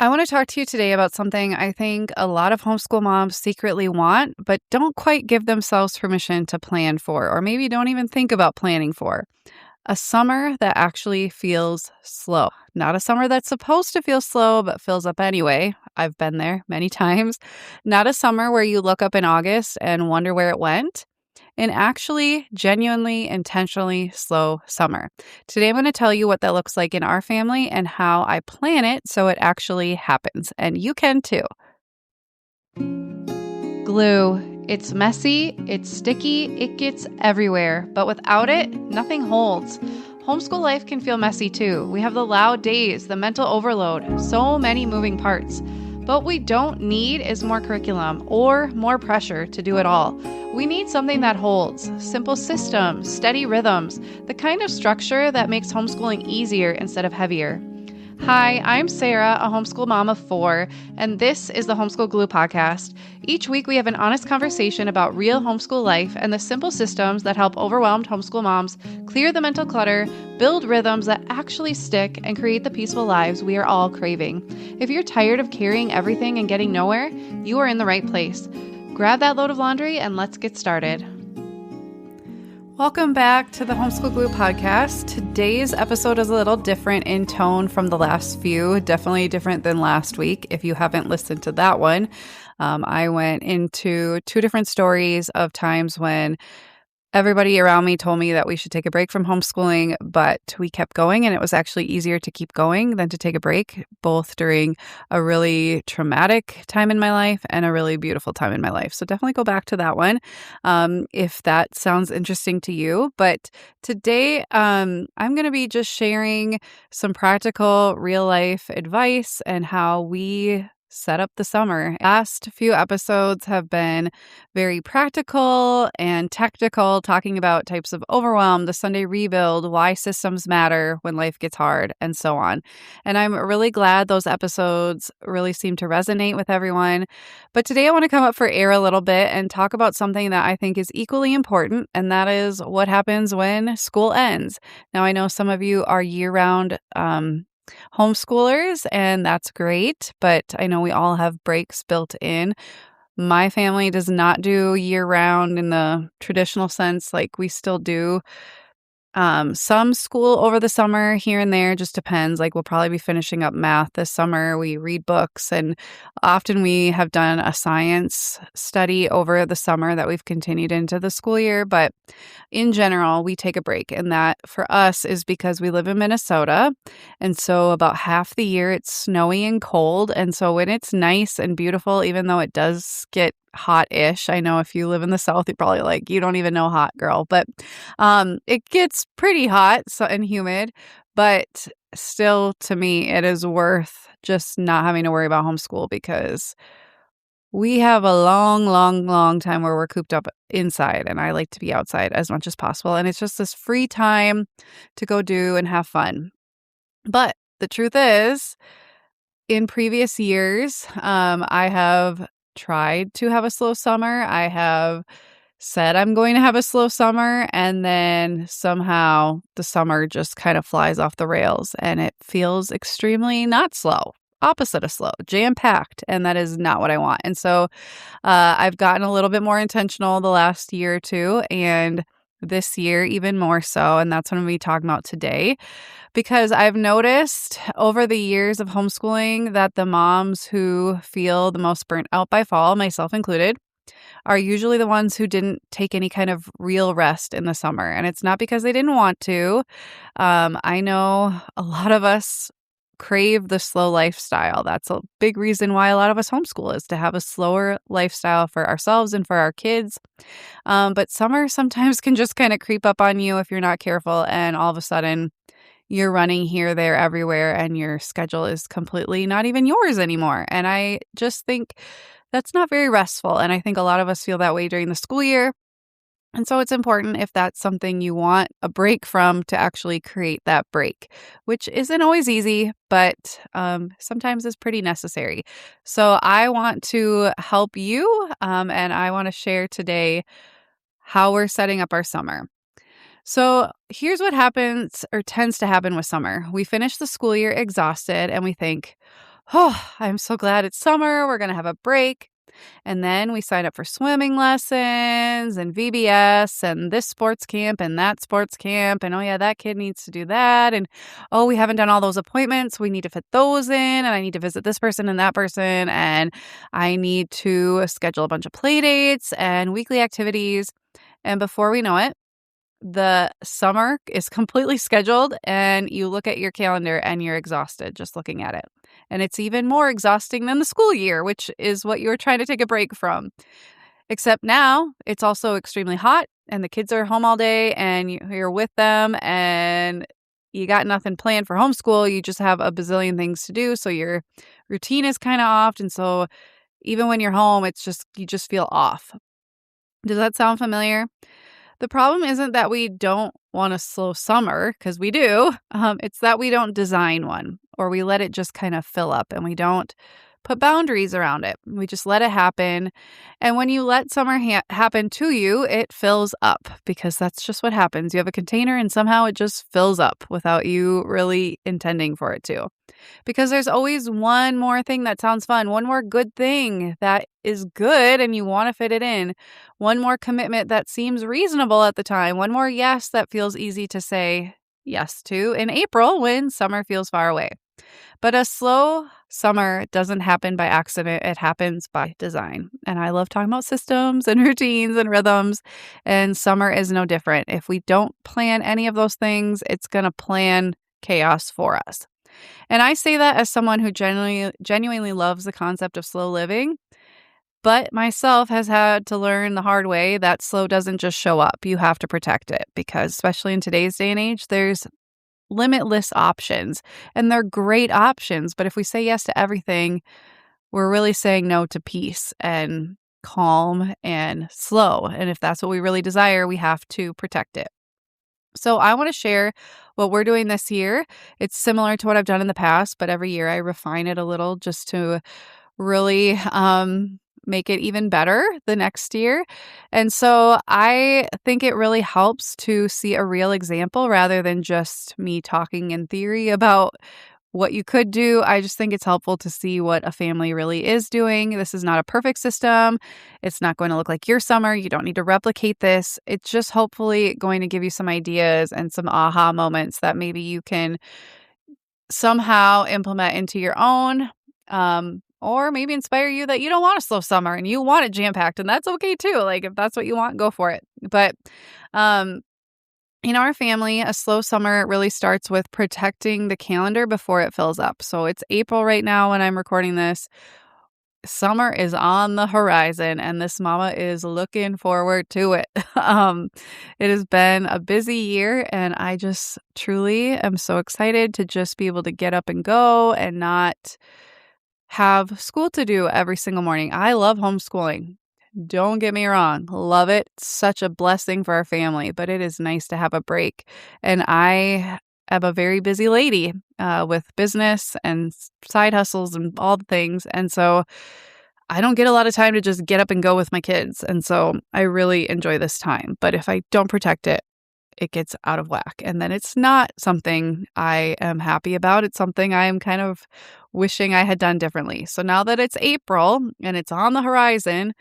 I want to talk to you today about something I think a lot of homeschool moms secretly want, but don't quite give themselves permission to plan for, or maybe don't even think about planning for. A summer that actually feels slow. Not a summer that's supposed to feel slow, but fills up anyway. I've been there many times. Not a summer where you look up in August and wonder where it went. An actually, genuinely, intentionally slow summer. Today, I'm going to tell you what that looks like in our family and how I plan it so it actually happens. And you can too. Glue. It's messy, it's sticky, it gets everywhere, but without it, nothing holds. Homeschool life can feel messy too. We have the loud days, the mental overload, so many moving parts. But what we don't need is more curriculum or more pressure to do it all. We need something that holds, simple systems, steady rhythms, the kind of structure that makes homeschooling easier instead of heavier. Hi, I'm Sarah, a homeschool mom of 4, and this is the Homeschool Glue podcast. Each week we have an honest conversation about real homeschool life and the simple systems that help overwhelmed homeschool moms clear the mental clutter, build rhythms that actually stick, and create the peaceful lives we are all craving. If you're tired of carrying everything and getting nowhere, you are in the right place. Grab that load of laundry and let's get started. Welcome back to the Homeschool Glue podcast. Today's episode is a little different in tone from the last few, definitely different than last week. If you haven't listened to that one, I went into 2 different stories of times when everybody around me told me that we should take a break from homeschooling, but we kept going, and it was actually easier to keep going than to take a break, both during a really traumatic time in my life and a really beautiful time in my life. So definitely go back to that one if that sounds interesting to you. But today, I'm going to be just sharing some practical real life advice and how we set up the summer. Last few episodes have been very practical and technical, talking about types of overwhelm, the Sunday rebuild, why systems matter when life gets hard, and so on. And I'm really glad those episodes really seem to resonate with everyone. But today I want to come up for air a little bit and talk about something that I think is equally important, and that is what happens when school ends. Now, I know some of you are year-round homeschoolers, and that's great, but I know we all have breaks built in. My family does not do year round in the traditional sense. Like, we still do some school over the summer here and there, just depends. Like, we'll probably be finishing up math this summer. We read books, and often we have done a science study over the summer that we've continued into the school year. But in general, we take a break, and that for us is because we live in Minnesota. And so about half the year it's snowy and cold. And so when it's nice and beautiful, even though it does get hot-ish, I know if you live in the South, you're probably like, you don't even know hot, girl. But it gets pretty hot and humid, but still, to me, it is worth just not having to worry about homeschool, because we have a long, long, long time where we're cooped up inside, and I like to be outside as much as possible. And it's just this free time to go do and have fun. But the truth is, in previous years, I have tried to have a slow summer. I have said I'm going to have a slow summer, and then somehow the summer just kind of flies off the rails, and it feels extremely not slow, opposite of slow, jam-packed, and that is not what I want. And so I've gotten a little bit more intentional the last year or two, and this year even more so, and that's what I'm going to be talking about today. Because I've noticed over the years of homeschooling that the moms who feel the most burnt out by fall, myself included, are usually the ones who didn't take any kind of real rest in the summer. And it's not because they didn't want to. I know a lot of us crave the slow lifestyle. That's a big reason why a lot of us homeschool, is to have a slower lifestyle for ourselves and for our kids. But summer sometimes can just kind of creep up on you if you're not careful, and all of a sudden you're running here, there, everywhere, and your schedule is completely not even yours anymore. And I just think that's not very restful. And I think a lot of us feel that way during the school year. And so it's important, if that's something you want a break from, to actually create that break, which isn't always easy, but sometimes is pretty necessary. So I want to help you, and I want to share today how we're setting up our summer. So here's what happens, or tends to happen, with summer. We finish the school year exhausted, and we think, Oh, I'm so glad it's summer. We're going to have a break. And then we sign up for swimming lessons and VBS and this sports camp and that sports camp. And oh, yeah, that kid needs to do that. And oh, we haven't done all those appointments. We need to fit those in. And I need to visit this person and that person. And I need to schedule a bunch of play dates and weekly activities. And before we know it, the summer is completely scheduled and you look at your calendar and you're exhausted just looking at it. And it's even more exhausting than the school year, which is what you were trying to take a break from. Except now it's also extremely hot and the kids are home all day and you're with them and you got nothing planned for homeschool. You just have a bazillion things to do. So your routine is kind of off. And so even when you're home, you just feel off. Does that sound familiar? The problem isn't that we don't want a slow summer, because we do. It's that we don't design one, or we let it just kind of fill up and we don't put boundaries around it. We just let it happen. And when you let summer happen to you, it fills up because that's just what happens. You have a container and somehow it just fills up without you really intending for it to. Because there's always one more thing that sounds fun, one more good thing that is good and you want to fit it in, one more commitment that seems reasonable at the time, one more yes that feels easy to say yes to in April when summer feels far away. But a slow summer doesn't happen by accident. It happens by design. And I love talking about systems and routines and rhythms. And summer is no different. If we don't plan any of those things, it's going to plan chaos for us. And I say that as someone who genuinely loves the concept of slow living, but myself has had to learn the hard way that slow doesn't just show up. You have to protect it because especially in today's day and age, there's limitless options and they're great options. But if we say yes to everything, we're really saying no to peace and calm and slow. And if that's what we really desire, we have to protect it. So I want to share what we're doing this year. It's similar to what I've done in the past, but every year I refine it a little just to really make it even better the next year. And so I think it really helps to see a real example rather than just me talking in theory about what you could do. I just think it's helpful to see what a family really is doing. This is not a perfect system. It's not going to look like your summer. You don't need to replicate this. It's just hopefully going to give you some ideas and some aha moments that maybe you can somehow implement into your own, or maybe inspire you that you don't want a slow summer and you want it jam-packed, and that's okay too. Like if that's what you want, go for it. But in our family, a slow summer really starts with protecting the calendar before it fills up. So it's April right now when I'm recording this. Summer is on the horizon and this mama is looking forward to it. It has been a busy year and I just truly am so excited to just be able to get up and go and not have school to do every single morning. I love homeschooling. Don't get me wrong. Love it. Such a blessing for our family, but it is nice to have a break. And I am a very busy lady with business and side hustles and all the things. And so I don't get a lot of time to just get up and go with my kids. And so I really enjoy this time. But if I don't protect it, it gets out of whack. And then it's not something I am happy about. It's something I am kind of wishing I had done differently. So now that it's April and it's on the horizon,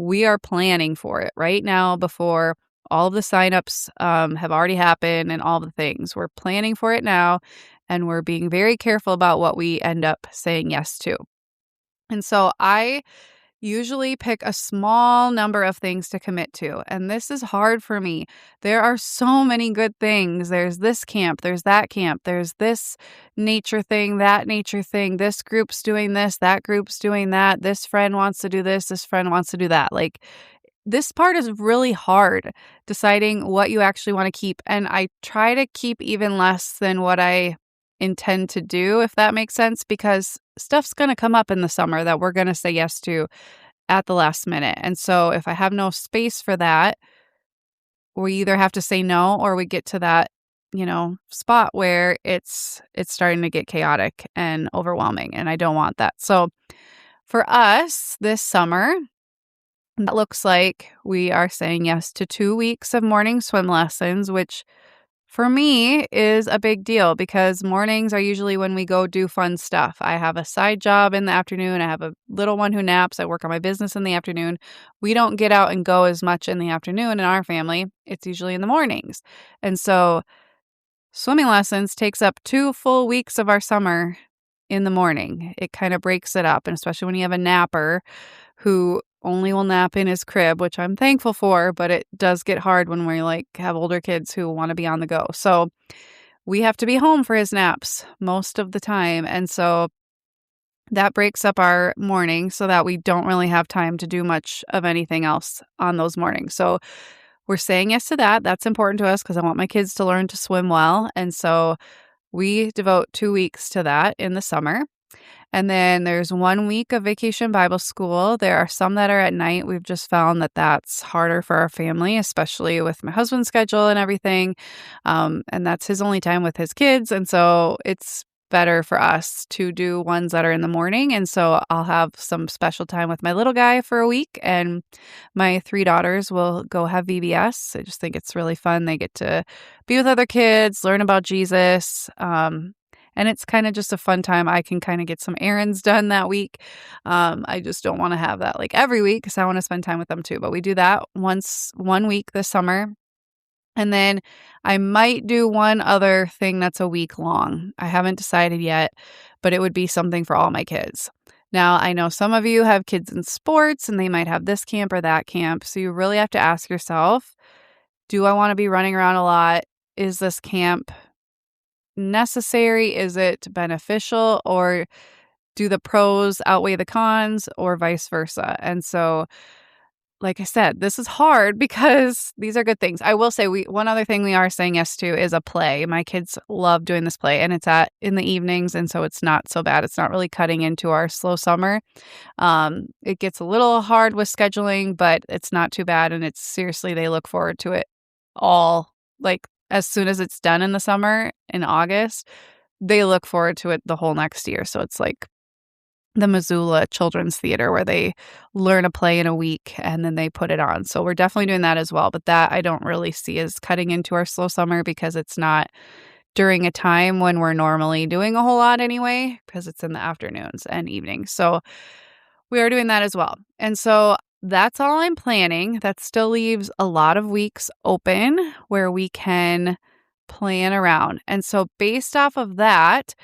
we are planning for it right now before all of the signups have already happened and all the things. We're planning for it now and we're being very careful about what we end up saying yes to. And so I usually pick a small number of things to commit to. And this is hard for me. There are so many good things. There's this camp, there's that camp, there's this nature thing, that nature thing. This group's doing this, that group's doing that. This friend wants to do this friend wants to do that. Like this part is really hard deciding what you actually want to keep. And I try to keep even less than what I intend to do, if that makes sense, because stuff's going to come up in the summer that we're going to say yes to at the last minute. And so if I have no space for that, we either have to say no or we get to that, spot where it's starting to get chaotic and overwhelming. And I don't want that. So for us this summer, that looks like we are saying yes to 2 weeks of morning swim lessons, which for me is a big deal because mornings are usually when we go do fun stuff. I have a side job in the afternoon. I have a little one who naps. I work on my business in the afternoon. We don't get out and go as much in the afternoon in our family. It's usually in the mornings. And so swimming lessons takes up 2 full weeks of our summer in the morning. It kind of breaks it up, and especially when you have a napper who only will nap in his crib, which I'm thankful for, but it does get hard when we, like, have older kids who wanna be on the go. So, we have to be home for his naps most of the time, and so that breaks up our morning so that we don't really have time to do much of anything else on those mornings. So, we're saying yes to that. That's important to us because I want my kids to learn to swim well, and so we devote 2 weeks to that in the summer. And then there's 1 week of vacation Bible school. There are some that are at night. We've just found that that's harder for our family, especially with my husband's schedule and everything. And that's his only time with his kids. And so it's better for us to do ones that are in the morning. And so I'll have some special time with my little guy for a week, and my 3 daughters will go have VBS. I just think it's really fun. They get to be with other kids, learn about Jesus. And it's kind of just a fun time. I can kind of get some errands done that week. I just don't want to have that like every week because I want to spend time with them too. But we do that once 1 week this summer. And then I might do one other thing that's a week long. I haven't decided yet, but it would be something for all my kids. Now, I know some of you have kids in sports and they might have this camp or that camp. So you really have to ask yourself, do I want to be running around a lot? Is this camp necessary? Is it beneficial? Or do the pros outweigh the cons or vice versa? And so, like I said, this is hard because these are good things. I will say one other thing we are saying yes to is a play. My kids love doing this play, and it's in the evenings, and so it's not so bad. It's not really cutting into our slow summer. It gets a little hard with scheduling, but it's not too bad, and it's seriously, they look forward to it all, like, as soon as it's done in the summer in August, they look forward to it the whole next year. So it's like the Missoula Children's Theater where they learn a play in a week and then they put it on. So we're definitely doing that as well. But that I don't really see as cutting into our slow summer because it's not during a time when we're normally doing a whole lot anyway, because it's in the afternoons and evenings. So we are doing that as well. And so that's all I'm planning. That still leaves a lot of weeks open where we can plan around. And so based off of that,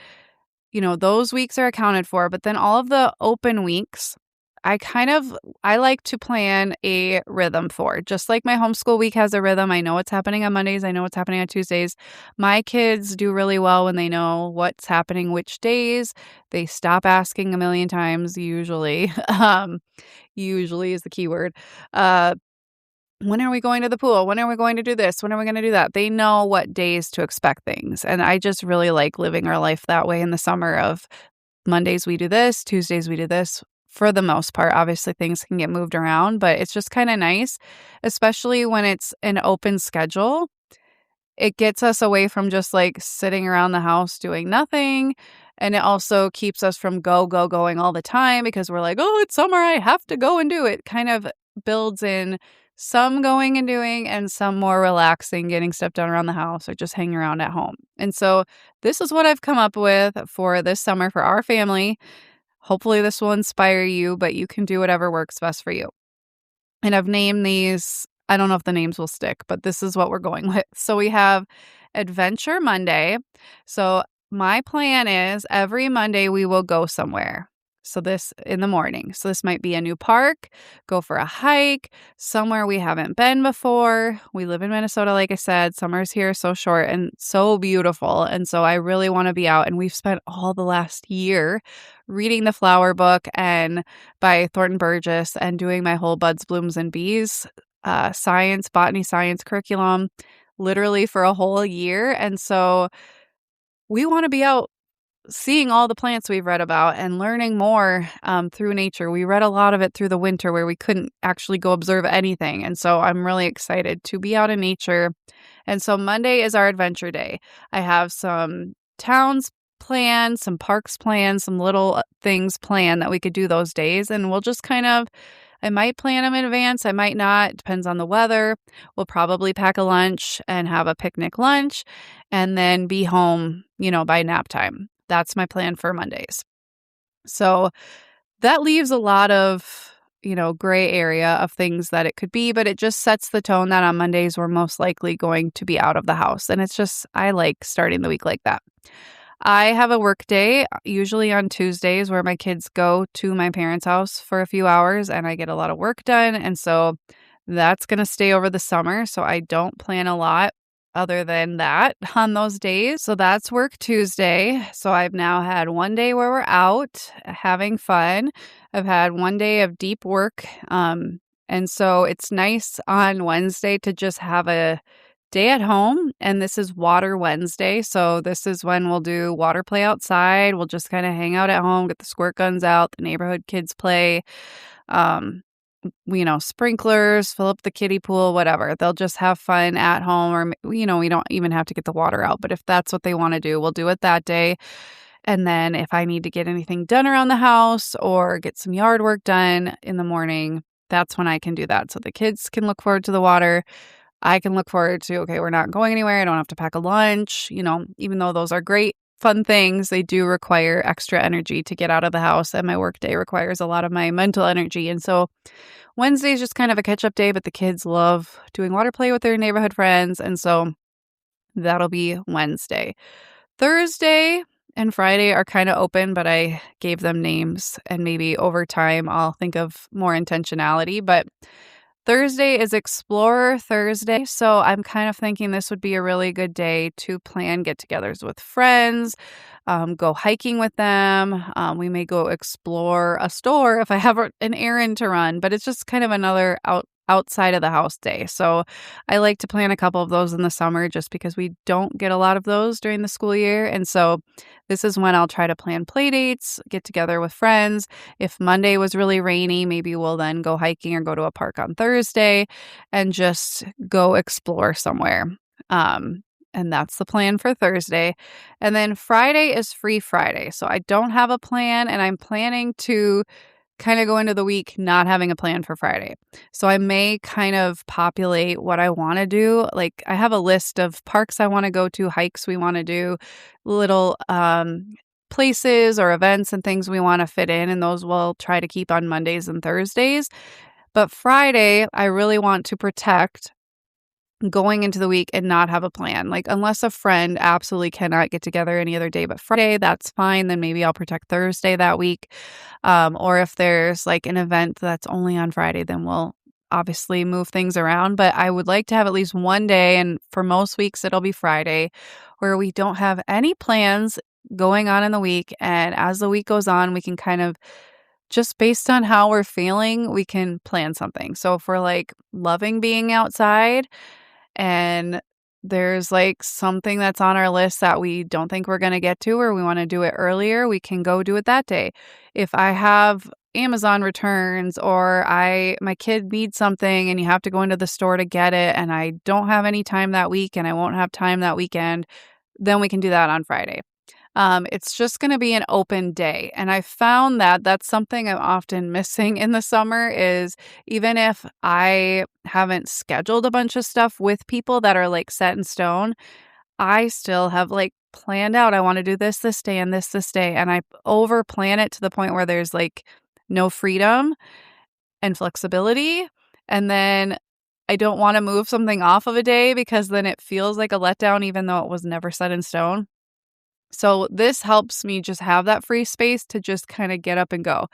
those weeks are accounted for, but then all of the open weeks, I like to plan a rhythm for. Just like my homeschool week has a rhythm. I know what's happening on Mondays. I know what's happening on Tuesdays. My kids do really well when they know what's happening which days. They stop asking a million times, usually. Usually is the key word. When are we going to the pool? When are we going to do this? When are we going to do that? They know what days to expect things. And I just really like living our life that way in the summer of Mondays we do this, Tuesdays we do this. For the most part, obviously things can get moved around, but it's just kind of nice, especially when it's an open schedule. It gets us away from just like sitting around the house doing nothing. And it also keeps us from going all the time because we're like, oh, it's summer, I have to go and do it. Kind of builds in some going and doing and some more relaxing, getting stuff done around the house or just hanging around at home. And so this is what I've come up with for this summer for our family. Hopefully this will inspire you, but you can do whatever works best for you. And I've named these, I don't know if the names will stick, but this is what we're going with. So we have Adventure Monday. So my plan is every Monday we will go somewhere. So this in the morning. So this might be a new park, go for a hike, somewhere we haven't been before. We live in Minnesota, like I said. Summer's here so short and so beautiful. And so I really want to be out. And we've spent all the last year reading the Flower Book and by Thornton Burgess and doing my whole Buds, Blooms, and Bees botany science curriculum literally for a whole year. And so we want to be out seeing all the plants we've read about and learning more through nature. We read a lot of it through the winter where we couldn't actually go observe anything. And so I'm really excited to be out in nature. And so Monday is our adventure day. I have some towns planned, some parks planned, some little things planned that we could do those days. And we'll just kind of, I might plan them in advance, I might not, depends on the weather. We'll probably pack a lunch and have a picnic lunch and then be home, by nap time. That's my plan for Mondays. So that leaves a lot of, gray area of things that it could be, but it just sets the tone that on Mondays we're most likely going to be out of the house. And it's just, I like starting the week like that. I have a work day, usually on Tuesdays, where my kids go to my parents' house for a few hours and I get a lot of work done. And so that's going to stay over the summer. So I don't plan a lot other than that on those days. So that's work Tuesday. So I've now had one day where we're out having fun. I've had one day of deep work. And so it's nice on Wednesday to just have a day at home. And this is Water Wednesday. So this is when we'll do water play outside. We'll just kind of hang out at home, get the squirt guns out, the neighborhood kids play. Sprinklers, fill up the kiddie pool, whatever. They'll just have fun at home or, we don't even have to get the water out. But if that's what they want to do, we'll do it that day. And then if I need to get anything done around the house or get some yard work done in the morning, that's when I can do that. So the kids can look forward to the water. I can look forward to, okay, we're not going anywhere. I don't have to pack a lunch. Even though those are great, fun things, they do require extra energy to get out of the house. And my work day requires a lot of my mental energy. And so Wednesday is just kind of a catch-up day, but the kids love doing water play with their neighborhood friends. And so that'll be Wednesday. Thursday and Friday are kind of open, but I gave them names and maybe over time I'll think of more intentionality. But Thursday is Explorer Thursday, so I'm kind of thinking this would be a really good day to plan get-togethers with friends, go hiking with them. We may go explore a store if I have an errand to run, but it's just kind of another outside of the house day. So I like to plan a couple of those in the summer just because we don't get a lot of those during the school year. And so this is when I'll try to plan play dates, get together with friends. If Monday was really rainy, maybe we'll then go hiking or go to a park on Thursday and just go explore somewhere. And that's the plan for Thursday. And then Friday is Free Friday. So I don't have a plan and I'm planning to kind of go into the week not having a plan for Friday. So I may kind of populate what I want to do. Like I have a list of parks I want to go to, hikes we want to do, little places or events and things we want to fit in. And those we'll try to keep on Mondays and Thursdays. But Friday, I really want to protect going into the week and not have a plan. Like unless a friend absolutely cannot get together any other day but Friday, that's fine. Then maybe I'll protect Thursday that week. Or if there's like an event that's only on Friday, then we'll obviously move things around. But I would like to have at least one day, and for most weeks it'll be Friday, where we don't have any plans going on in the week. And as the week goes on, we can kind of just based on how we're feeling, we can plan something. So if we're like loving being outside, and there's like something that's on our list that we don't think we're going to get to or we want to do it earlier, we can go do it that day. If I have Amazon returns or my kid needs something and you have to go into the store to get it and I don't have any time that week and I won't have time that weekend, then we can do that on Friday. It's just going to be an open day. And I found that that's something I'm often missing in the summer is even if I haven't scheduled a bunch of stuff with people that are like set in stone, I still have like planned out, I want to do this day and this day. And I over plan it to the point where there's like no freedom and flexibility. And then I don't want to move something off of a day because then it feels like a letdown, even though it was never set in stone. So this helps me just have that free space to just kind of get up and go.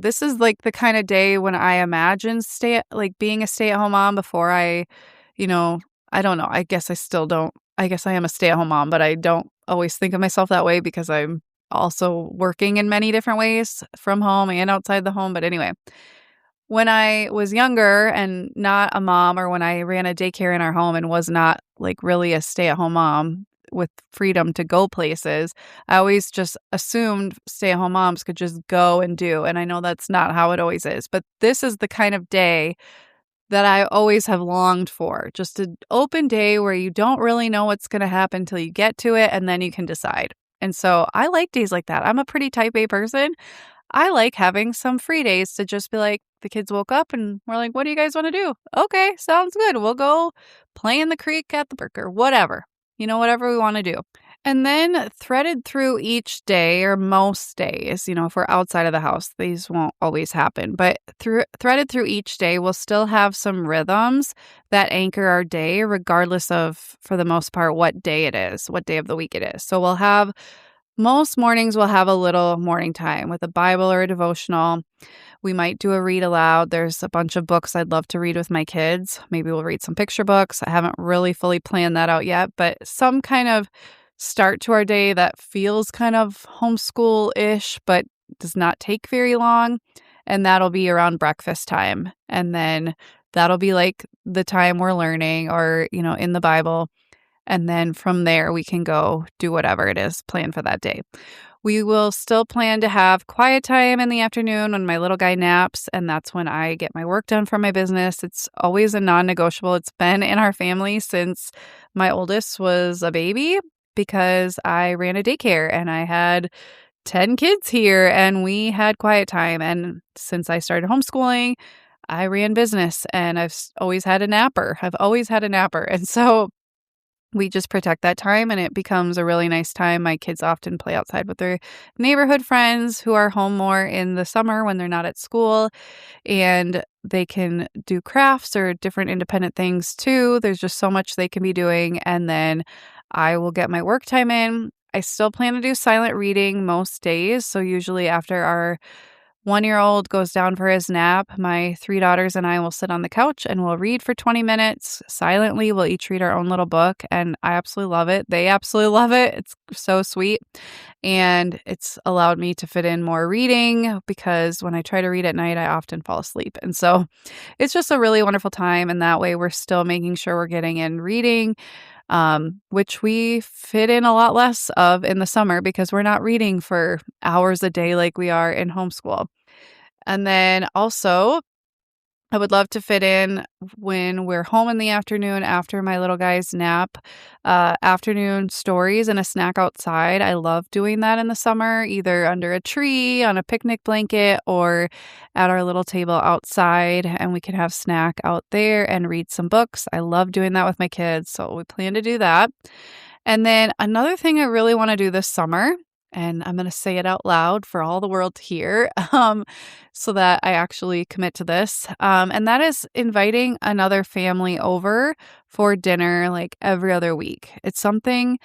This is like the kind of day when I imagine being a stay-at-home mom before I don't know. I guess I still don't. I guess I am a stay-at-home mom, but I don't always think of myself that way because I'm also working in many different ways from home and outside the home. But anyway, when I was younger and not a mom, or when I ran a daycare in our home and was not like really a stay-at-home mom with freedom to go places, I always just assumed stay-at-home moms could just go and do. And I know that's not how it always is. But this is the kind of day that I always have longed for. Just an open day where you don't really know what's going to happen until you get to it and then you can decide. And so I like days like that. I'm a pretty type A person. I like having some free days to just be like, the kids woke up and we're like, "What do you guys wanna do?" "Okay, sounds good. We'll go play in the creek at the brook," or whatever. Whatever we wanna do. And then threaded through each day or most days, if we're outside of the house, these won't always happen, but threaded through each day, we'll still have some rhythms that anchor our day regardless of, for the most part, what day it is, what day of the week it is. So most mornings we'll have a little morning time with a Bible or a devotional. We might do a read aloud. There's a bunch of books I'd love to read with my kids. Maybe we'll read some picture books. I haven't really fully planned that out yet, but some kind of start to our day that feels kind of homeschool-ish, but does not take very long. And that'll be around breakfast time. And then that'll be like the time we're learning or, in the Bible. And then from there, we can go do whatever it is planned for that day. We will still plan to have quiet time in the afternoon when my little guy naps, and that's when I get my work done for my business. It's always a non-negotiable. It's been in our family since my oldest was a baby because I ran a daycare and I had 10 kids here and we had quiet time. And since I started homeschooling, I ran business and always had a napper. I've always had a napper. And so we just protect that time and it becomes a really nice time. My kids often play outside with their neighborhood friends who are home more in the summer when they're not at school, and they can do crafts or different independent things too. There's just so much they can be doing. And then I will get my work time in. I still plan to do silent reading most days. So usually after our 1-year-old goes down for his nap, my 3 daughters and I will sit on the couch and we'll read for 20 minutes silently. We'll each read our own little book, and I absolutely love it. They absolutely love it. It's so sweet. And it's allowed me to fit in more reading because when I try to read at night, I often fall asleep. And so it's just a really wonderful time. And that way we're still making sure we're getting in reading, which we fit in a lot less of in the summer because we're not reading for hours a day like we are in homeschool. And then also, I would love to fit in when we're home in the afternoon after my little guy's nap, afternoon stories and a snack outside. I love doing that in the summer, either under a tree, on a picnic blanket, or at our little table outside, and we can have snack out there and read some books. I love doing that with my kids, so we plan to do that. And then another thing I really want to do this summer, and I'm going to say it out loud for all the world to hear, so that I actually commit to this. And that is inviting another family over for dinner like every other week. It's something,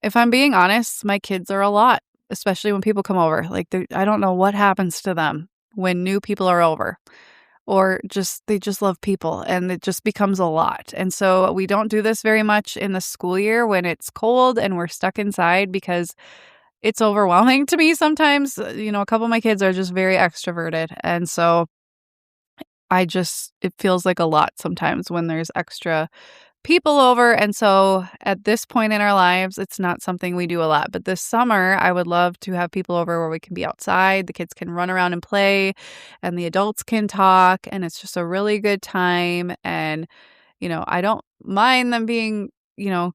if I'm being honest, my kids are a lot, especially when people come over. Like, I don't know what happens to them when new people are over. Or they just love people and it just becomes a lot. And so we don't do this very much in the school year when it's cold and we're stuck inside because it's overwhelming to me sometimes. A couple of my kids are just very extroverted. And so it feels like a lot sometimes when there's extra people over. And so at this point in our lives, it's not something we do a lot. But this summer, I would love to have people over where we can be outside. The kids can run around and play and the adults can talk. And it's just a really good time. And, I don't mind them being,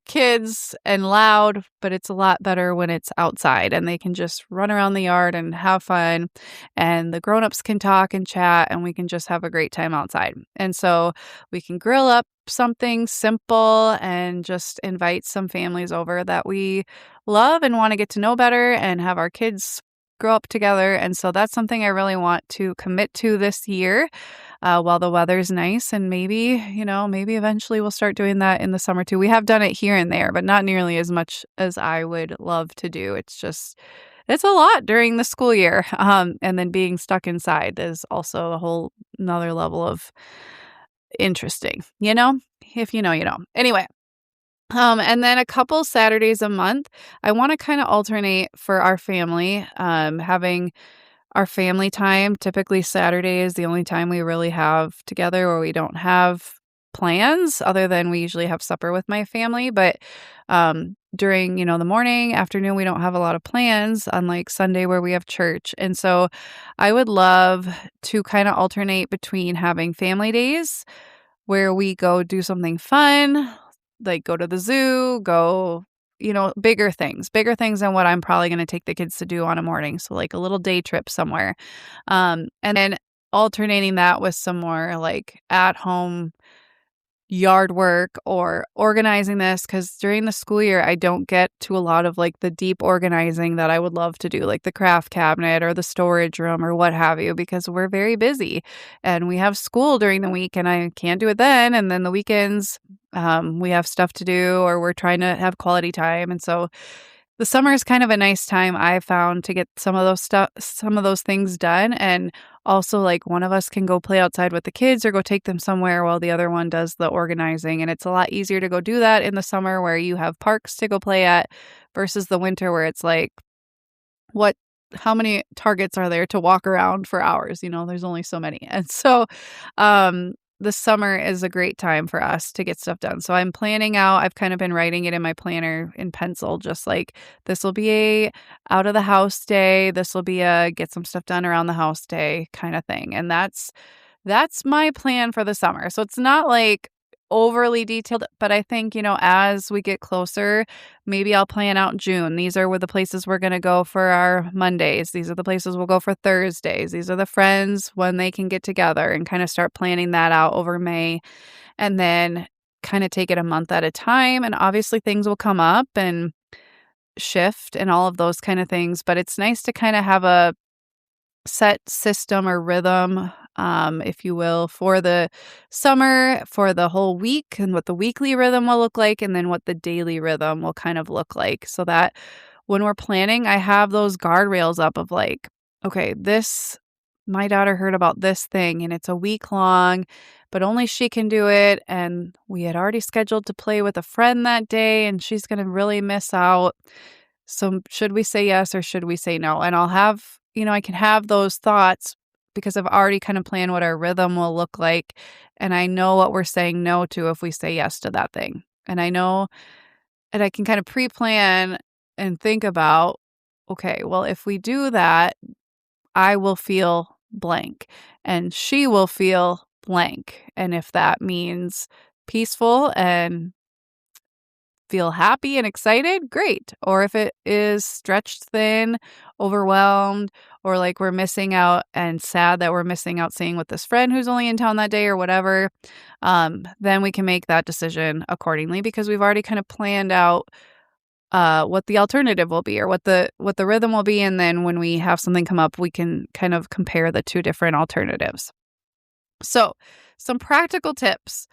kids and loud, but it's a lot better when it's outside and they can just run around the yard and have fun. And the grown-ups can talk and chat and we can just have a great time outside. And so we can grill up something simple and just invite some families over that we love and want to get to know better and have our kids grow up together. And so that's something I really want to commit to this year while the weather's nice. And maybe eventually we'll start doing that in the summer too. We have done it here and there, but not nearly as much as I would love to do. It's a lot during the school year. And then being stuck inside is also a whole another level of interesting, if you know, you know. Anyway, and then a couple Saturdays a month, I want to kind of alternate for our family, having our family time. Typically Saturday is the only time we really have together where we don't have plans other than we usually have supper with my family. But during, the morning, afternoon, we don't have a lot of plans, unlike Sunday where we have church. And so I would love to kind of alternate between having family days where we go do something fun, like go to the zoo, go, bigger things than what I'm probably going to take the kids to do on a morning. So like a little day trip somewhere. And then alternating that with some more like at home yard work or organizing this, because during the school year, I don't get to a lot of like the deep organizing that I would love to do, like the craft cabinet or the storage room or what have you, because we're very busy and we have school during the week and I can't do it then. And then the weekends, we have stuff to do or we're trying to have quality time. And so the summer is kind of a nice time I found to get some of those things done, and also, like, one of us can go play outside with the kids or go take them somewhere while the other one does the organizing, and it's a lot easier to go do that in the summer where you have parks to go play at versus the winter where it's like, what how many targets are there to walk around for hours? There's only so many. And so, the summer is a great time for us to get stuff done. So I'm planning out, I've kind of been writing it in my planner in pencil, just like this will be a out of the house day. This will be a get some stuff done around the house day kind of thing. And that's my plan for the summer. So it's not like overly detailed, but I think, as we get closer, maybe I'll plan out June. These are where the places we're going to go for our Mondays. These are the places we'll go for Thursdays. These are the friends when they can get together, and kind of start planning that out over May, and then kind of take it a month at a time. And obviously things will come up and shift and all of those kind of things, but it's nice to kind of have a set system or rhythm, if you will, for the summer, for the whole week, and what the weekly rhythm will look like, and then what the daily rhythm will kind of look like. So that when we're planning, I have those guardrails up of like, okay, my daughter heard about this thing and it's a week long, but only she can do it. And we had already scheduled to play with a friend that day and she's going to really miss out. So should we say yes or should we say no? And I'll have, I can have those thoughts because I've already kind of planned what our rhythm will look like. And I know what we're saying no to if we say yes to that thing. And I know, and I can kind of pre-plan and think about, okay, well, if we do that, I will feel blank and she will feel blank. And if that means peaceful and feel happy and excited, great. Or if it is stretched thin, overwhelmed, or like we're missing out and sad that we're missing out seeing with this friend who's only in town that day or whatever, then we can make that decision accordingly because we've already kind of planned out what the alternative will be or what the rhythm will be. And then when we have something come up, we can kind of compare the two different alternatives. So some practical tips.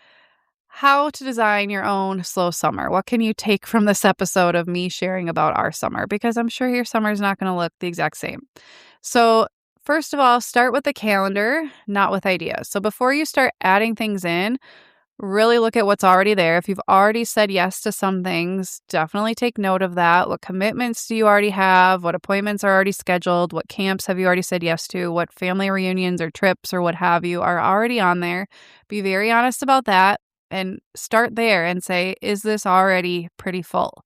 How to design your own slow summer. What can you take from this episode of me sharing about our summer? Because I'm sure your summer is not going to look the exact same. So first of all, start with the calendar, not with ideas. So before you start adding things in, really look at what's already there. If you've already said yes to some things, definitely take note of that. What commitments do you already have? What appointments are already scheduled? What camps have you already said yes to? What family reunions or trips or what have you are already on there? Be very honest about that. And start there and say, is this already pretty full?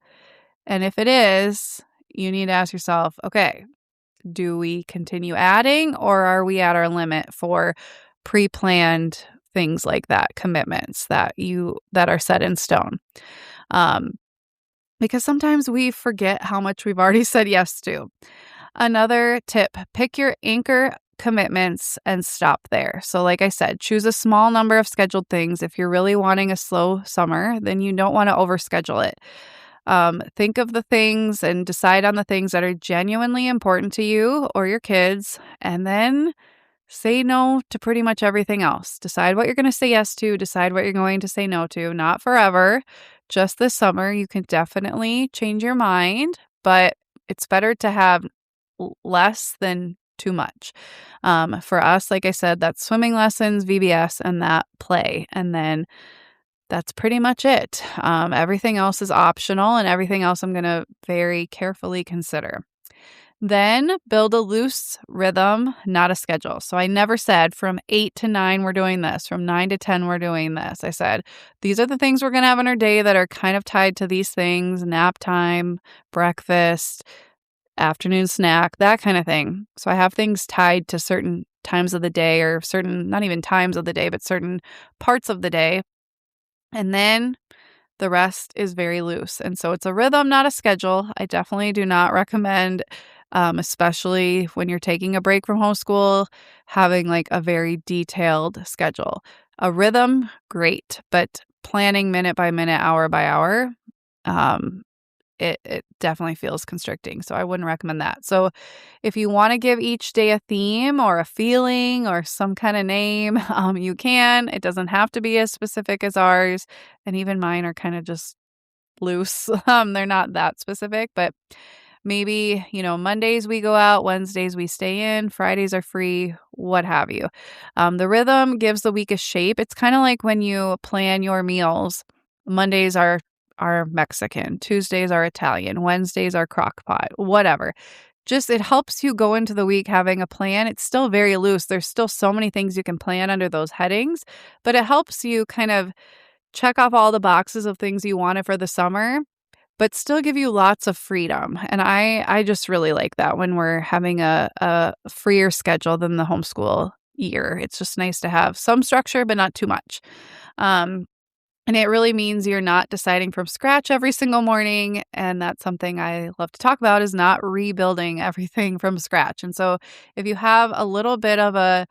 And if it is, you need to ask yourself, okay, do we continue adding or are we at our limit for pre-planned things like that, commitments that are set in stone? Because sometimes we forget how much we've already said yes to. Another tip, pick your anchor commitments and stop there. So like I said, choose a small number of scheduled things. If you're really wanting a slow summer, then you don't want to overschedule it. Think of the things and decide on the things that are genuinely important to you or your kids, and then say no to pretty much everything else. Decide what you're going to say yes to, decide what you're going to say no to. Not forever, just this summer. You can definitely change your mind, but it's better to have less than too much. For us, like I said, that's swimming lessons, VBS, and that play. And then that's pretty much it. Everything else is optional and everything else I'm going to very carefully consider. Then build a loose rhythm, not a schedule. So I never said from 8 to 9 we're doing this, from 9 to 10 we're doing this. I said these are the things we're going to have in our day that are kind of tied to these things, nap time, breakfast, afternoon snack, that kind of thing. So I have things tied to certain times of the day or certain, not even times of the day, but certain parts of the day. And then the rest is very loose. And so it's a rhythm, not a schedule. I definitely do not recommend especially when you're taking a break from homeschool, having like a very detailed schedule. A rhythm, great, but planning minute by minute, hour by hour, um, it definitely feels constricting. So I wouldn't recommend that. So if you want to give each day a theme or a feeling or some kind of name, you can. It doesn't have to be as specific as ours. And even mine are kind of just loose. They're not that specific, but maybe, Mondays we go out, Wednesdays we stay in, Fridays are free, what have you. The rhythm gives the week a shape. It's kind of like when you plan your meals. Mondays are Mexican, Tuesdays are Italian, Wednesdays are crock pot, whatever. Just it helps you go into the week having a plan. It's still very loose. There's still so many things you can plan under those headings, but it helps you kind of check off all the boxes of things you wanted for the summer, but still give you lots of freedom. And I just really like that when we're having a freer schedule than the homeschool year. It's just nice to have some structure, but not too much. And it really means you're not deciding from scratch every single morning. And that's something I love to talk about, is not rebuilding everything from scratch. And so if you have a little bit of a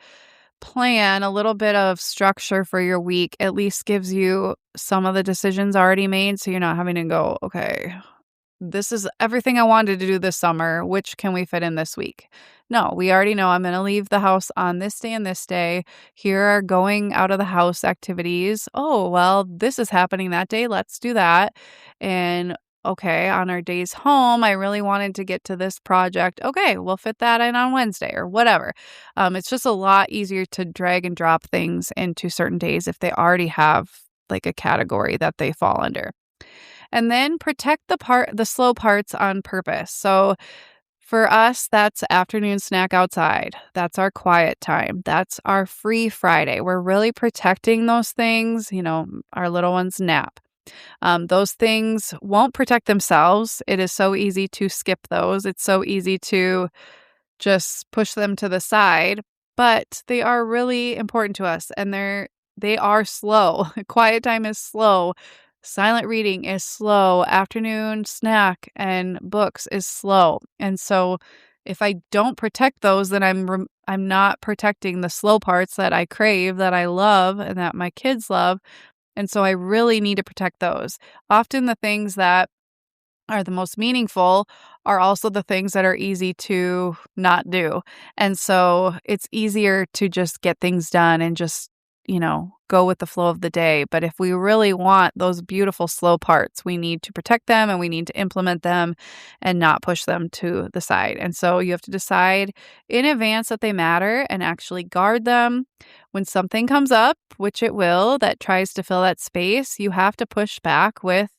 plan, a little bit of structure for your week, at least gives you some of the decisions already made. So you're not having to go, okay, this is everything I wanted to do this summer. Which can we fit in this week? No, we already know I'm going to leave the house on this day and this day. Here are going out of the house activities. Oh, well, this is happening that day. Let's do that. And okay, on our days home, I really wanted to get to this project. Okay, we'll fit that in on Wednesday or whatever. It's just a lot easier to drag and drop things into certain days if they already have like a category that they fall under. And then protect the slow parts on purpose. So for us, that's afternoon snack outside. That's our quiet time. That's our free Friday. We're really protecting those things, our little ones nap. Those things won't protect themselves. It is so easy to skip those. It's so easy to just push them to the side, but they are really important to us, and they are slow. Quiet time is slow. Silent reading is slow. Afternoon snack and books is slow. And so if I don't protect those, then I'm not protecting the slow parts that I crave, that I love, and that my kids love. And so I really need to protect those. Often the things that are the most meaningful are also the things that are easy to not do. And so it's easier to just get things done and just, go with the flow of the day. But if we really want those beautiful slow parts, we need to protect them and we need to implement them and not push them to the side. And so you have to decide in advance that they matter and actually guard them. When something comes up, which it will, that tries to fill that space, you have to push back with,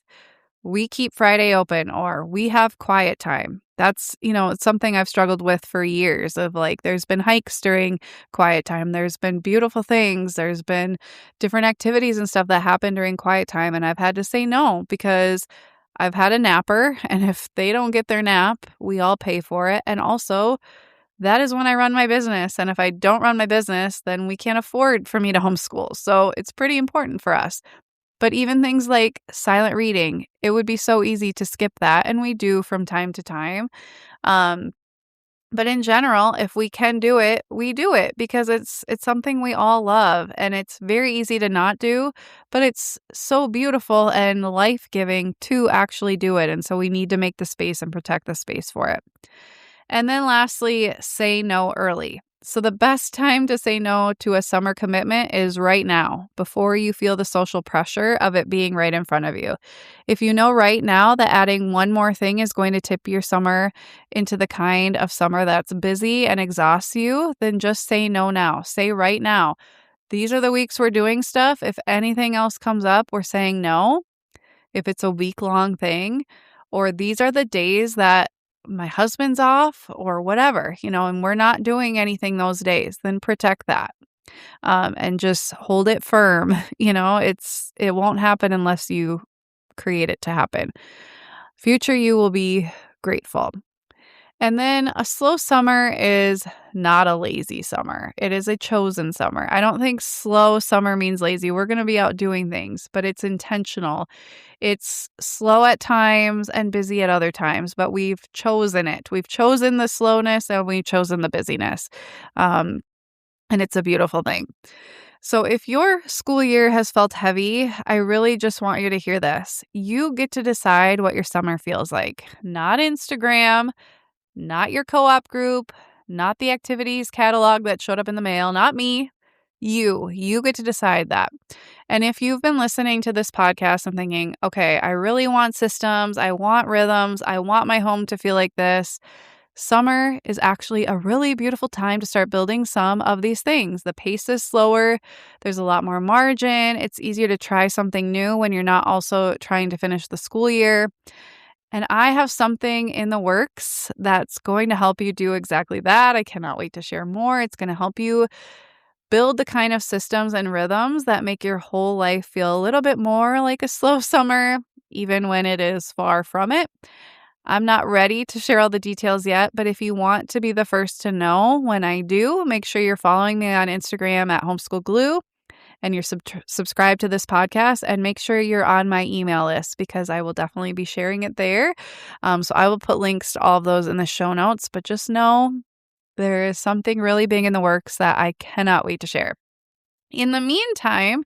we keep Friday open, or we have quiet time. That's, it's something I've struggled with for years, of like, there's been hikes during quiet time. There's been beautiful things. There's been different activities and stuff that happen during quiet time. And I've had to say no because I've had a napper. And if they don't get their nap, we all pay for it. And also, that is when I run my business. And if I don't run my business, then we can't afford for me to homeschool. So it's pretty important for us. But even things like silent reading, it would be so easy to skip that, and we do from time to time. Um, but in general, if we can do it, we do it because it's something we all love, and it's very easy to not do, but it's so beautiful and life-giving to actually do it. And so we need to make the space and protect the space for it. And then lastly, say no early. So the best time to say no to a summer commitment is right now, before you feel the social pressure of it being right in front of you. If you know right now that adding one more thing is going to tip your summer into the kind of summer that's busy and exhausts you, then just say no now. Say right now, these are the weeks we're doing stuff. If anything else comes up, we're saying no. If it's a week-long thing, or these are the days that my husband's off or whatever, and we're not doing anything those days, then protect that. And just hold it firm. It won't happen unless you create it to happen. Future you will be grateful. And then a slow summer is not a lazy summer. It is a chosen summer. I don't think slow summer means lazy. We're going to be out doing things, but it's intentional. It's slow at times and busy at other times, but we've chosen it. We've chosen the slowness and we've chosen the busyness. And it's a beautiful thing. So if your school year has felt heavy, I really just want you to hear this. You get to decide what your summer feels like, not Instagram, not your co-op group, not the activities catalog that showed up in the mail, not me. You get to decide that. And if you've been listening to this podcast and thinking, okay, I really want systems, I want rhythms, I want my home to feel like this, summer is actually a really beautiful time to start building some of these things. The pace is slower. There's a lot more margin. It's easier to try something new when you're not also trying to finish the school year. And I have something in the works that's going to help you do exactly that. I cannot wait to share more. It's going to help you build the kind of systems and rhythms that make your whole life feel a little bit more like a slow summer, even when it is far from it. I'm not ready to share all the details yet, but if you want to be the first to know when I do, make sure you're following me on Instagram at Homeschool Glue and you're subscribed to this podcast, and make sure you're on my email list because I will definitely be sharing it there. So I will put links to all of those in the show notes, but just know there is something really big in the works that I cannot wait to share. In the meantime,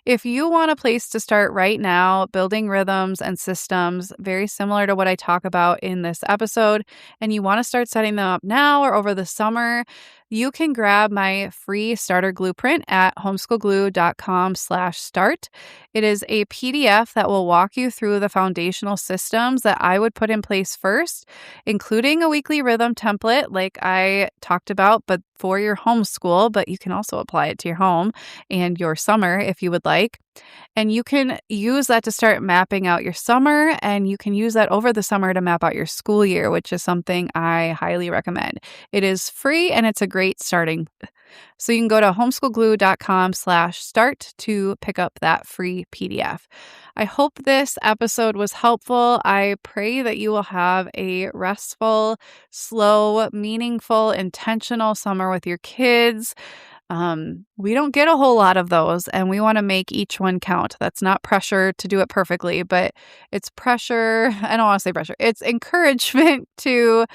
if you want a place to start right now, building rhythms and systems very similar to what I talk about in this episode, and you want to start setting them up now or over the summer, you can grab my free starter blueprint at homeschoolglue.com/start. It is a PDF that will walk you through the foundational systems that I would put in place first, including a weekly rhythm template like I talked about, but for your homeschool, but you can also apply it to your home and your summer if you would like. And you can use that to start mapping out your summer, and you can use that over the summer to map out your school year, which is something I highly recommend. It is free and it's a great starting. So you can go to homeschoolglue.com/start to pick up that free PDF. I hope this episode was helpful. I pray that you will have a restful, slow, meaningful, intentional summer with your kids. We don't get a whole lot of those, and we want to make each one count. That's not pressure to do it perfectly, but it's pressure. I don't want to say pressure. It's encouragement to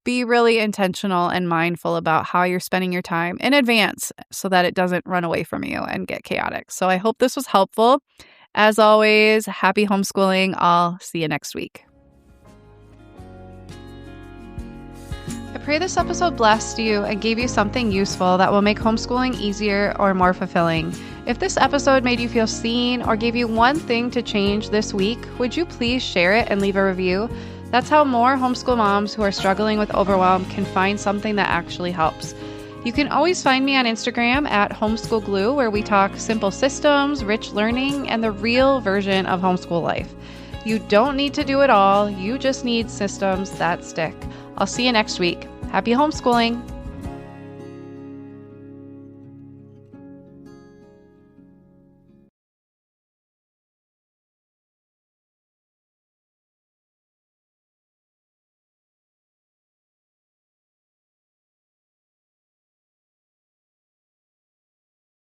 be really intentional and mindful about how you're spending your time in advance so that it doesn't run away from you and get chaotic. So I hope this was helpful. As always, happy homeschooling. I'll see you next week. I pray this episode blessed you and gave you something useful that will make homeschooling easier or more fulfilling. If this episode made you feel seen or gave you one thing to change this week, would you please share it and leave a review? That's how more homeschool moms who are struggling with overwhelm can find something that actually helps. You can always find me on Instagram at Homeschool Glue, where we talk simple systems, rich learning, and the real version of homeschool life. You don't need to do it all. You just need systems that stick. I'll see you next week. Happy homeschooling.